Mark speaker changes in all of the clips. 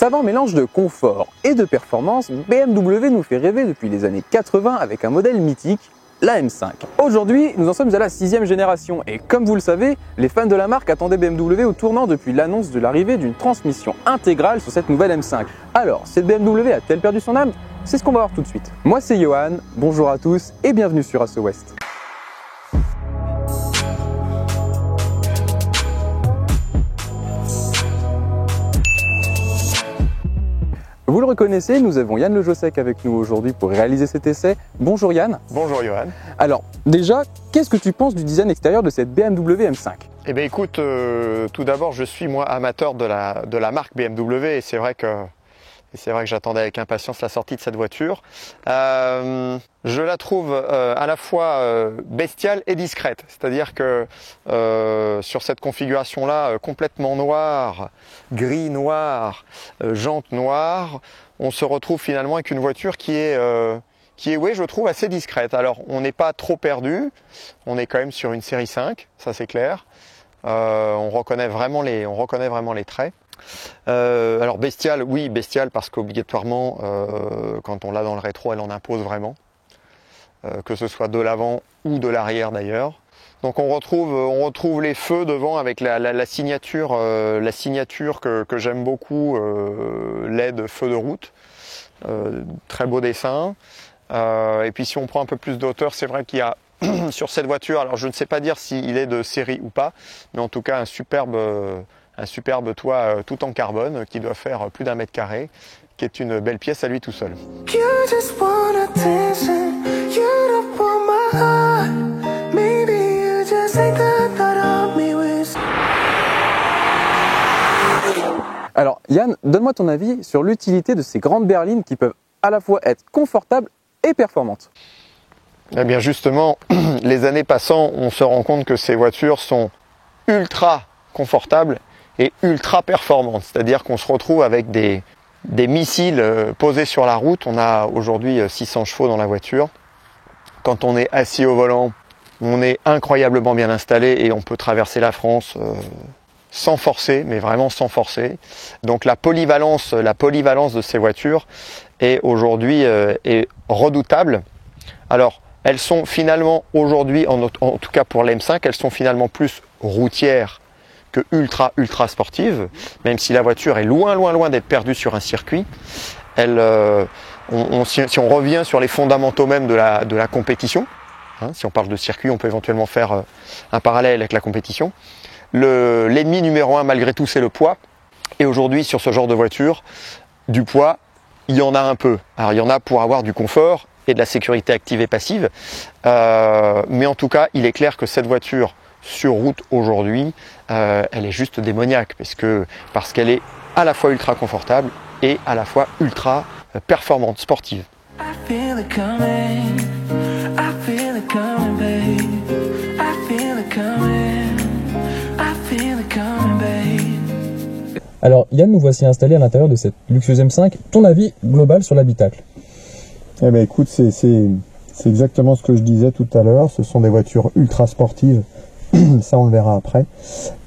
Speaker 1: savant mélange de confort et de performance, BMW nous fait rêver depuis les années 80 avec un modèle mythique, la M5. Aujourd'hui, nous en sommes à la 6e génération et comme vous le savez, les fans de la marque attendaient BMW au tournant depuis l'annonce de l'arrivée d'une transmission intégrale sur cette nouvelle M5. Alors, cette BMW a-t-elle perdu son âme? C'est ce qu'on va voir tout de suite. Moi c'est Johan, bonjour à tous et bienvenue sur Asso West. Vous le reconnaissez, nous avons Yann Lejossec avec nous aujourd'hui pour réaliser cet essai. Bonjour Yann.
Speaker 2: Bonjour Johan.
Speaker 1: Alors déjà, qu'est-ce que tu penses du design extérieur de cette BMW M5?
Speaker 2: Eh bien écoute, tout d'abord je suis moi amateur de la marque BMW et c'est vrai que j'attendais avec impatience la sortie de cette voiture. Je la trouve à la fois bestiale et discrète, c'est-à-dire que sur cette configuration-là, complètement noire, gris noir, jantes noires, on se retrouve finalement avec une voiture qui est, oui, je trouve assez discrète. Alors, on n'est pas trop perdu, on est quand même sur une série 5, ça c'est clair. On reconnaît vraiment les traits. Alors bestiale, oui, bestiale parce qu'obligatoirement, quand on l'a dans le rétro, elle en impose vraiment, que ce soit de l'avant ou de l'arrière d'ailleurs. Donc on retrouve les feux devant avec la signature que j'aime beaucoup, LED feu de route, très beau dessin. Et puis si on prend un peu plus de hauteur, c'est vrai qu'il y a sur cette voiture, alors je ne sais pas dire s'il est de série ou pas, mais en tout cas un superbe toit tout en carbone qui doit faire plus d'1 mètre carré, qui est une belle pièce à lui tout seul.
Speaker 1: Alors Yann, donne-moi ton avis sur l'utilité de ces grandes berlines qui peuvent à la fois être confortables et performantes.
Speaker 2: Eh bien justement, les années passant, on se rend compte que ces voitures sont ultra confortables et ultra performantes. C'est-à-dire qu'on se retrouve avec des missiles posés sur la route. On a aujourd'hui 600 chevaux dans la voiture. Quand on est assis au volant, on est incroyablement bien installé et on peut traverser la France sans forcer, mais vraiment sans forcer. Donc la polyvalence de ces voitures est aujourd'hui est redoutable. Alors, elles sont finalement aujourd'hui, en tout cas pour l'M5, elles sont finalement plus routières que ultra sportives, même si la voiture est loin d'être perdue sur un circuit. Si on revient sur les fondamentaux même de la compétition, hein, si on parle de circuit, on peut éventuellement faire un parallèle avec la compétition. L'ennemi numéro 1 malgré tout c'est le poids, et aujourd'hui sur ce genre de voiture, du poids, il y en a un peu. Alors il y en a pour avoir du confort et de la sécurité active et passive, mais en tout cas il est clair que cette voiture sur route aujourd'hui, elle est juste démoniaque parce qu'elle est à la fois ultra confortable et à la fois ultra performante, sportive.
Speaker 1: Alors Yann, nous voici installés à l'intérieur de cette luxueuse M5. Ton avis global sur l'habitacle?
Speaker 3: Eh ben écoute, c'est exactement ce que je disais tout à l'heure. Ce sont des voitures ultra sportives, ça on le verra après,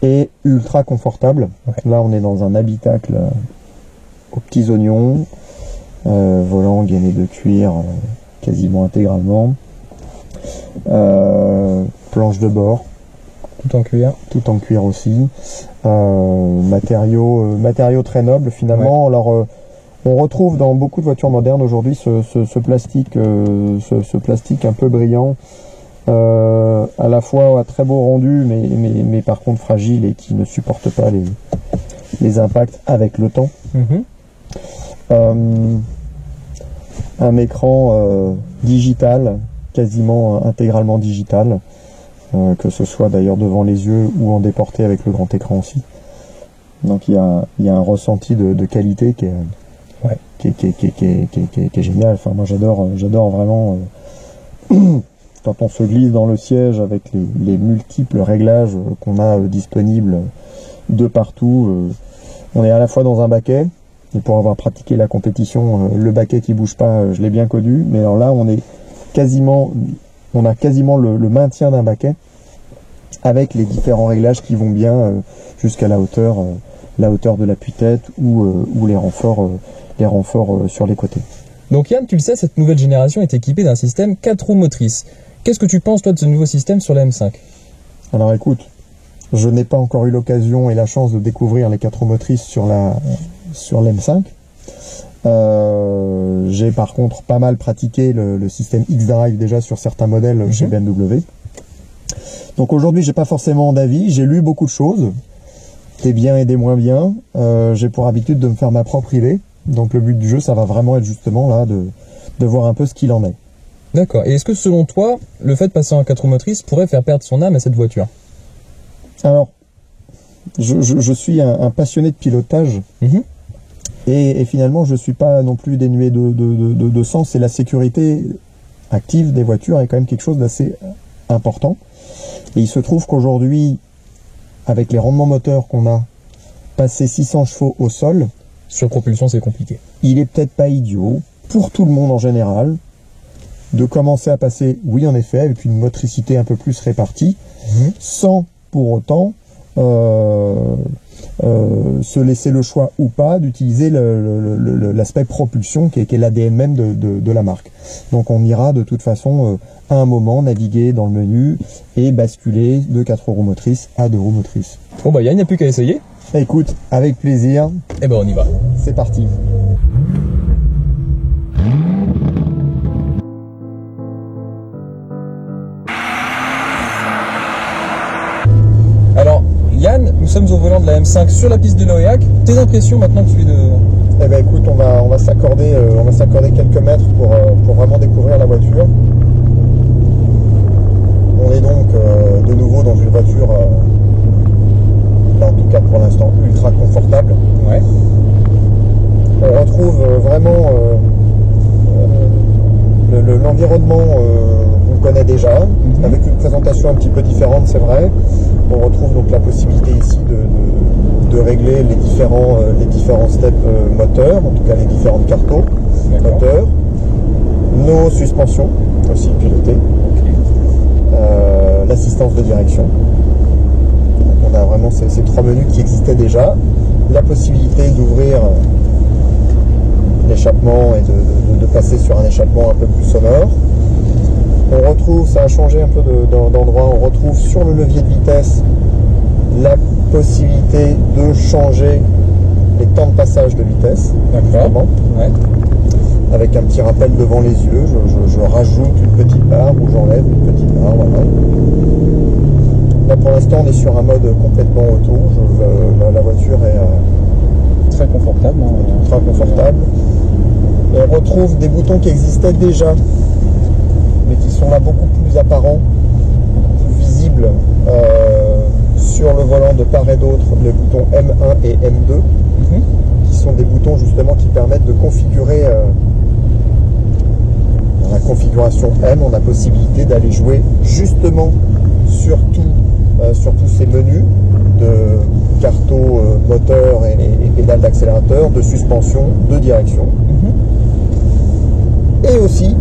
Speaker 3: et ultra confortables. Ouais. Là on est dans un habitacle aux petits oignons, volant gainé de cuir quasiment intégralement, planche de bord, tout en cuir aussi, matériaux très nobles finalement. Ouais. Alors on retrouve dans beaucoup de voitures modernes aujourd'hui ce plastique un peu brillant, à la fois à très beau rendu, mais par contre fragile et qui ne supporte pas les impacts avec le temps. Un écran digital, quasiment intégralement digital, que ce soit d'ailleurs devant les yeux ou en déporté avec le grand écran aussi. Donc il y a un ressenti de qualité qui est génial. Enfin moi j'adore vraiment quand on se glisse dans le siège avec les multiples réglages qu'on a disponibles de partout. On est à la fois dans un baquet, et pour avoir pratiqué la compétition, le baquet qui bouge pas, je l'ai bien connu, mais alors là on a quasiment le maintien d'un baquet avec les différents réglages qui vont bien jusqu'à la hauteur la hauteur de l'appui-tête ou les renforts sur les côtés.
Speaker 1: Donc Yann, tu le sais, cette nouvelle génération est équipée d'un système 4 roues motrices. Qu'est-ce que tu penses toi de ce nouveau système sur la M5?
Speaker 3: Alors écoute, je n'ai pas encore eu l'occasion et la chance de découvrir les 4 roues motrices sur l'M5. J'ai par contre pas mal pratiqué le système X-Drive déjà sur certains modèles chez BMW. Donc aujourd'hui j'ai pas forcément d'avis, j'ai lu beaucoup de choses, des bien et des moins bien. J'ai pour habitude de me faire ma propre idée. Donc le but du jeu ça va vraiment être justement là de voir un peu ce qu'il en est.
Speaker 1: D'accord. Et est-ce que selon toi, le fait de passer en 4 roues motrices pourrait faire perdre son âme à cette voiture?
Speaker 3: Alors, je suis un passionné de pilotage. Et finalement, je ne suis pas non plus dénué de sens. Et la sécurité active des voitures est quand même quelque chose d'assez important. Et il se trouve qu'aujourd'hui, avec les rendements moteurs qu'on a, passer 600 chevaux au sol,
Speaker 1: sur propulsion, c'est compliqué.
Speaker 3: Il est peut-être pas idiot, pour tout le monde en général, de commencer à passer, oui en effet, avec une motricité un peu plus répartie, sans pour autant se laisser le choix ou pas d'utiliser l'aspect propulsion qui est l'ADN même de la marque. Donc on ira de toute façon à un moment naviguer dans le menu et basculer de 4 roues motrices à 2 roues motrices.
Speaker 1: Bon bah Yann, il n'y a plus qu'à essayer.
Speaker 3: Écoute, avec plaisir.
Speaker 1: Et ben on y va.
Speaker 3: C'est parti.
Speaker 1: Alors, Yann, nous sommes au volant de la M5 sur la piste de Noéac. Tes impressions maintenant que tu es de...
Speaker 3: Eh ben écoute, on va s'accorder quelques mètres pour vraiment découvrir la voiture. On est donc de nouveau dans une voiture, en tout cas pour l'instant, ultra confortable.
Speaker 1: Ouais.
Speaker 3: On retrouve vraiment l'environnement qu'on connaît déjà, avec une présentation un petit peu différente, c'est vrai. On retrouve donc la possibilité ici de régler les différents steps moteurs, en tout cas les différentes cartos moteurs, nos suspensions aussi pilotées, l'assistance de direction. Donc on a vraiment ces 3 menus qui existaient déjà, la possibilité d'ouvrir l'échappement et de passer sur un échappement un peu plus sonore. On retrouve, ça a changé un peu d'endroit, on retrouve sur le levier de vitesse la possibilité de changer les temps de passage de vitesse.
Speaker 1: D'accord. Ouais.
Speaker 3: Avec un petit rappel devant les yeux, je rajoute une petite barre ou j'enlève une petite barre. Voilà. Là pour l'instant on est sur un mode complètement auto, la voiture est
Speaker 1: très confortable.
Speaker 3: Très confortable. On retrouve des boutons qui existaient déjà, mais qui sont là beaucoup plus apparents, plus visibles sur le volant de part et d'autre, les boutons M1 et M2, qui sont des boutons justement qui permettent de configurer, dans la configuration M, on a possibilité d'aller jouer justement sur tous ces menus de carto, moteur et pédale d'accélérateur, de suspension, de direction. Et aussi,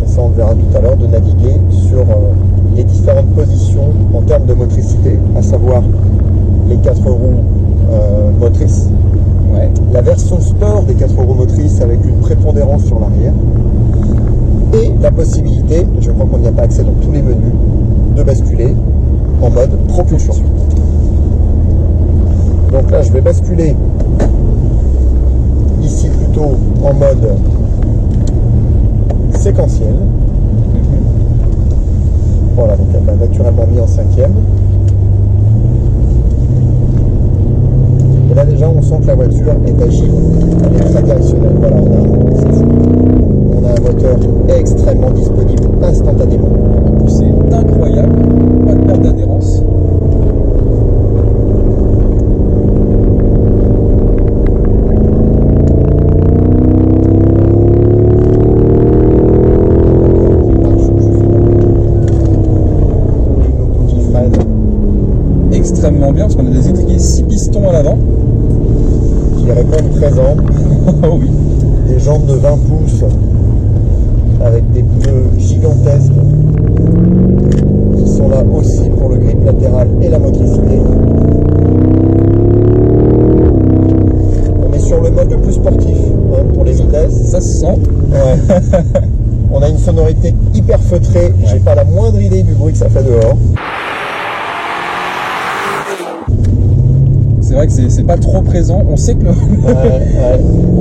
Speaker 3: ça on le verra tout à l'heure, de naviguer sur les différentes positions en termes de motricité, à savoir les 4 roues motrices, la version sport des 4 roues motrices avec une prépondérance sur l'arrière, et la possibilité, je crois qu'on n'y a pas accès dans tous les menus, de basculer en mode propulsion. Donc là je vais basculer ici plutôt en mode séquentiel. Voilà, donc elle m'a naturellement mis en 5e. Et là déjà on sent que la voiture est agile, elle est très directionnelle. Voilà, on a un moteur extrêmement disponible instantanément.
Speaker 1: C'est incroyable, pas de perte d'adhérence. Extrêmement bien parce qu'on a des étriers 6 pistons à l'avant
Speaker 3: qui répondent présent.
Speaker 1: Oh oui.
Speaker 3: Des jambes de 20 pouces avec des pneus gigantesques qui sont là aussi pour le grip latéral et la motricité. On est sur le mode le plus sportif hein, pour les vitesses.
Speaker 1: Ça se sent.
Speaker 3: Ouais. On a une sonorité hyper feutrée. J'ai pas la moindre idée du bruit que ça fait dehors.
Speaker 1: C'est vrai que c'est pas trop présent. On sait que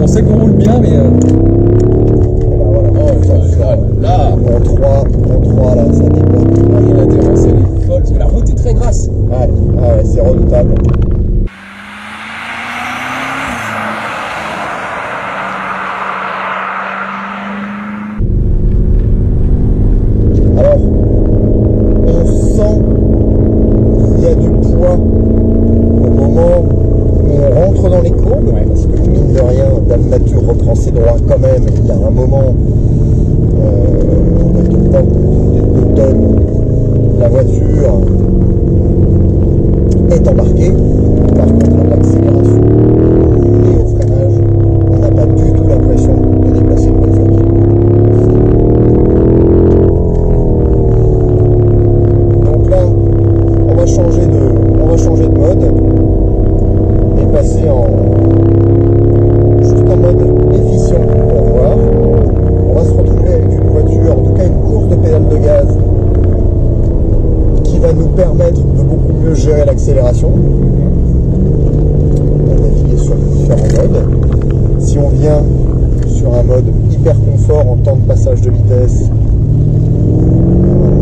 Speaker 1: on sait qu'on roule bien, mais
Speaker 3: Voilà.
Speaker 1: là,
Speaker 3: En 3 là, ça dépote.
Speaker 1: et l'adhérence elle est folle parce que la route est très grasse.
Speaker 3: Ouais, c'est redoutable. Alors, on sent qu'il y a du poids au moment où on rentre dans les courbes, parce que mine de rien, Dame Nature reprend ses droits quand même. Il y a un moment, on a 2 tonnes, la voiture est embarquée. Par contre, à l'accélération et au freinage, on n'a pas du tout l'impression de déplacer une voiture. Donc là, on va changer de mode et passer juste en mode efficient pour voir. On va se retrouver avec une voiture, en tout cas une course de pédale de gaz qui va nous permettre de beaucoup mieux gérer l'accélération. On va naviguer sur différents modes. Si on vient sur un mode hyper confort en temps de passage de vitesse,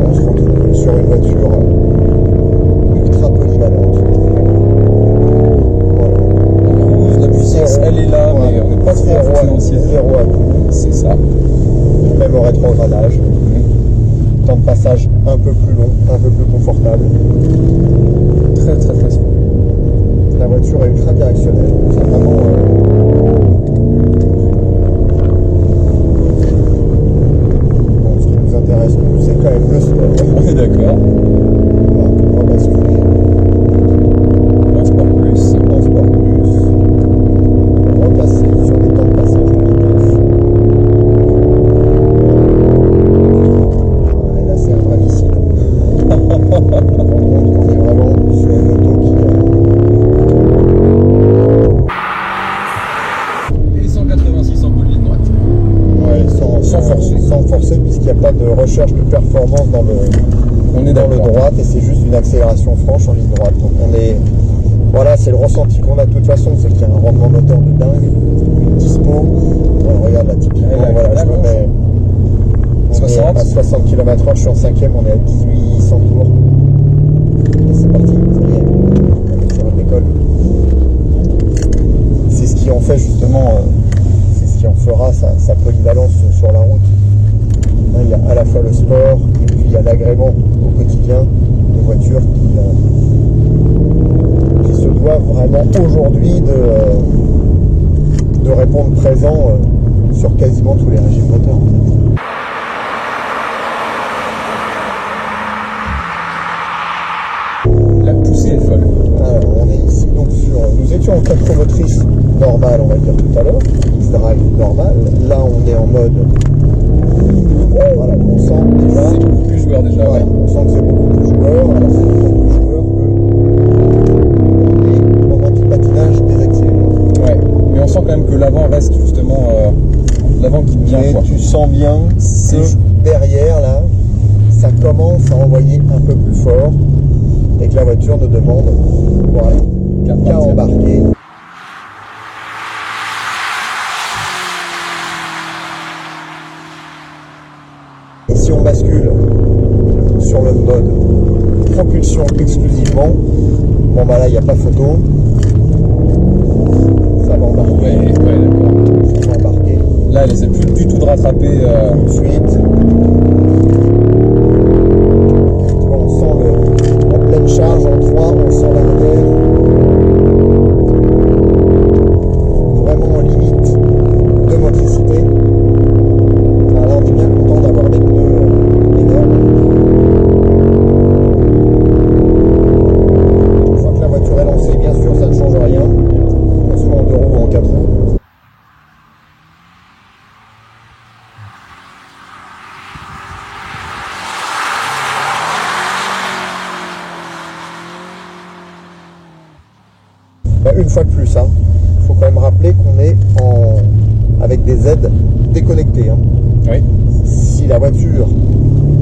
Speaker 3: on se retrouve sur une voiture ultra polyvalente. Voilà.
Speaker 1: La puissance elle est là, mais on n'est pas trop financier.
Speaker 3: 0 à coup.
Speaker 1: C'est ça.
Speaker 3: Même au rétrogradage. Temps de passage un peu plus long, un peu plus confortable.
Speaker 1: Très très très smooth.
Speaker 3: La voiture est ultra directionnelle. C'est vraiment. Bon, ce qui nous intéresse, nous, c'est quand même le sport.
Speaker 1: On est d'accord.
Speaker 3: On va basculer
Speaker 1: En sport plus.
Speaker 3: en sport plus. On va passer sur des temps de passage de vitesse. Et là, c'est un bravissime. On se rend compte qu'on est vraiment sur une moto qui.
Speaker 1: Et 186 en bout de ligne droite.
Speaker 3: Ouais, sans forcer, puisqu'il n'y a pas de recherche de performance dans le droite, et c'est juste une accélération franche en ligne droite. Donc voilà, c'est le ressenti qu'on a de toute façon, c'est qu'il y a un rendement moteur de dingue, une dispo. Regarde là, typiquement, voilà, je me mets on est à 60 km/h, je suis en 5ème, on est à 1800 tours. Et c'est parti, ça y est, la voiture décolle. C'est ce qui en fait justement, c'est ce qui en fera sa polyvalence sur la route. Il y a à la fois le sport et puis il y a l'agrément au quotidien de voitures qui se doivent vraiment aujourd'hui de répondre présent sur quasiment tous les régimes moteurs.
Speaker 1: La poussée est folle.
Speaker 3: Alors, on est ici donc nous étions en 4 motrices normales, on va dire tout à l'heure, X-Drive normal. Là, on est en mode. Voilà, on sent déjà.
Speaker 1: C'est beaucoup plus joueur déjà.
Speaker 3: Ouais, on sent que c'est beaucoup plus joueur. Alors, c'est beaucoup plus joueur que on est en anti-patinage désaccéléré.
Speaker 1: Ouais. Mais on sent quand même que l'avant reste justement l'avant qui vient.
Speaker 3: Mais tu sens bien que derrière là, ça commence à envoyer un peu plus fort et que la voiture ne demande qu'à embarquer. Et si on bascule sur le mode propulsion exclusivement, bon bah là il n'y a pas photo, ça va embarquer.
Speaker 1: Ouais, d'accord.
Speaker 3: Ça va embarquer.
Speaker 1: Là, elle essaie plus du tout de rattraper.
Speaker 3: Tout de suite. On sent en pleine charge en 3, on sent l'arrière. Vraiment en limite de motricité. Alors là, on est bien content d'avoir des pneus énormes. Une fois que la voiture est lancée, bien sûr, ça ne change rien. On soit en 2 roues ou en 4 roues. une fois de plus, hein, faut quand même rappeler qu'on est avec des aides déconnectées. Hein.
Speaker 1: Oui.
Speaker 3: Si la voiture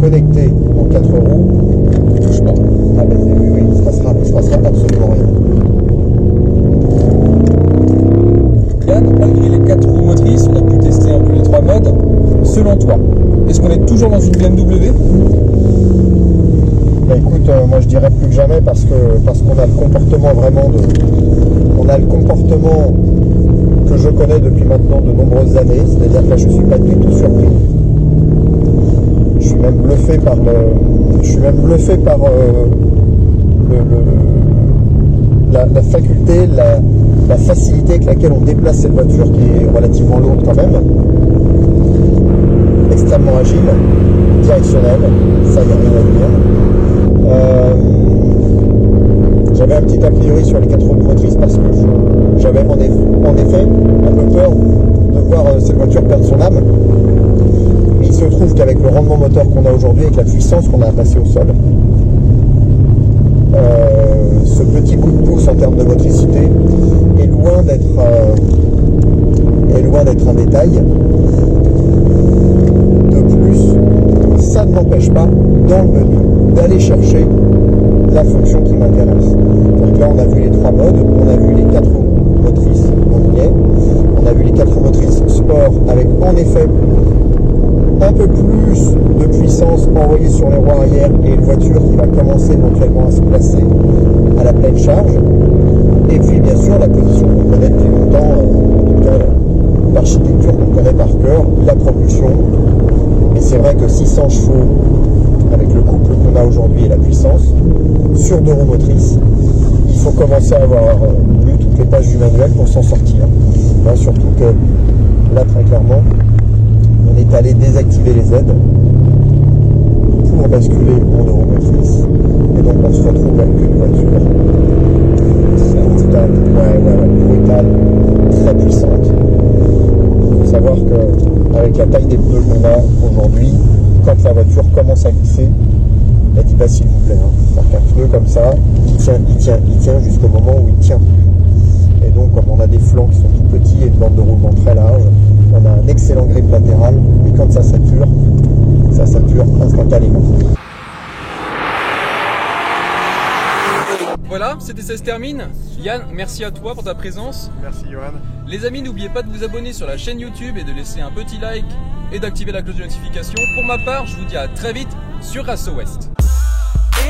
Speaker 3: connectée en 4 roues ne touche pas, ah ben, oui, il se passera absolument rien.
Speaker 1: Yann, malgré les 4 roues motrices, on a pu tester un peu les 3 modes. Selon toi, est-ce qu'on est toujours dans une BMW?
Speaker 3: Bah écoute, moi je dirais plus que jamais parce qu'on a le comportement on a le comportement que je connais depuis maintenant de nombreuses années, c'est-à-dire que là je suis pas du tout surpris. Je suis même bluffé par la faculté, la facilité avec laquelle on déplace cette voiture qui est relativement lourde quand même, extrêmement agile, directionnelle, ça y a rien à dire. J'avais un petit a priori sur les 4 roues motrices parce que j'avais en effet un peu peur de voir cette voiture perdre son âme. Mais il se trouve qu'avec le rendement moteur qu'on a aujourd'hui, avec la puissance qu'on a à passer au sol, ce petit coup de pouce en termes de motricité est loin d'être un détail. De plus, ça ne m'empêche pas, dans le menu, d'aller chercher la fonction qui m'intéresse. Donc là, on a vu les 3 modes, on a vu les 4 roues motrices, on y est. On a vu les 4 roues motrices sport avec en effet un peu plus de puissance envoyée sur les roues arrière et une voiture qui va commencer éventuellement à se placer à la pleine charge. Et puis bien sûr la position qu'on connaît depuis longtemps, l'architecture qu'on connaît par cœur, la propulsion. Et c'est vrai que 600 chevaux avec le couple qu'on a aujourd'hui et la puissance, sur 2 roues motrices, il faut commencer à avoir lu toutes les pages du manuel pour s'en sortir. Hein, surtout que là très clairement, on est allé désactiver les aides pour basculer en 2 roues motrices. Et donc on se retrouve avec une voiture brutale, très puissante. Il faut savoir qu'avec la taille des pneus qu'on a aujourd'hui, quand la voiture commence à glisser, elle dit pas s'il vous plaît. Hein. C'est-à-dire qu'un pneu comme ça, il tient jusqu'au moment où il tient. Et donc comme on a des flancs qui sont tout petits et une bande de roulement très large, on a un excellent grip latéral, et quand ça sature instantanément.
Speaker 1: Voilà, cet essai se termine. Yann, merci à toi pour ta présence.
Speaker 2: Merci Johan.
Speaker 1: Les amis, n'oubliez pas de vous abonner sur la chaîne YouTube et de laisser un petit like et d'activer la cloche de notification. Pour ma part, je vous dis à très vite sur Race West.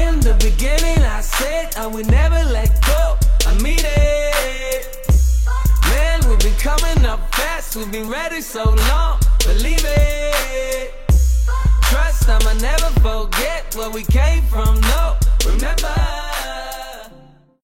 Speaker 4: In the beginning I said I would never let go. I mean it. Man, we've been coming up fast, we've been ready so long. Believe it. Trust I'ma never forget where we came from, no. Remember